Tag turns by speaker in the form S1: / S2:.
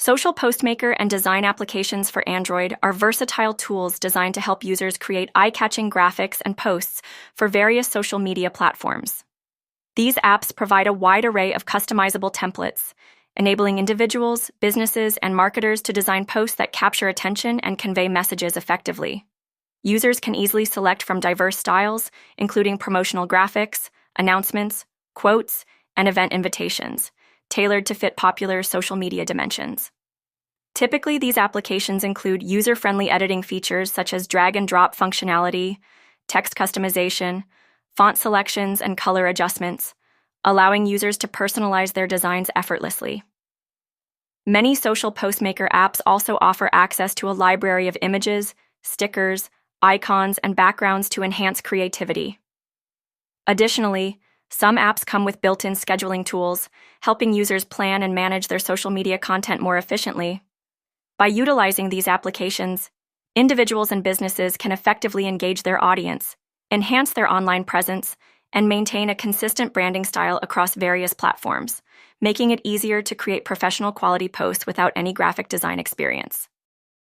S1: Social Postmaker and design applications for Android are versatile tools designed to help users create eye-catching graphics and posts for various social media platforms. These apps provide a wide array of customizable templates, enabling individuals, businesses, and marketers to design posts that capture attention and convey messages effectively. Users can easily select from diverse styles, including promotional graphics, announcements, quotes, and event invitations, tailored to fit popular social media dimensions. Typically, these applications include user-friendly editing features such as drag-and-drop functionality, text customization, font selections, and color adjustments, allowing users to personalize their designs effortlessly. Many Social Postmaker apps also offer access to a library of images, stickers, icons, and backgrounds to enhance creativity. Additionally, some apps come with built-in scheduling tools, helping users plan and manage their social media content more efficiently. By utilizing these applications, individuals and businesses can effectively engage their audience, enhance their online presence, and maintain a consistent branding style across various platforms, making it easier to create professional quality posts without any graphic design experience.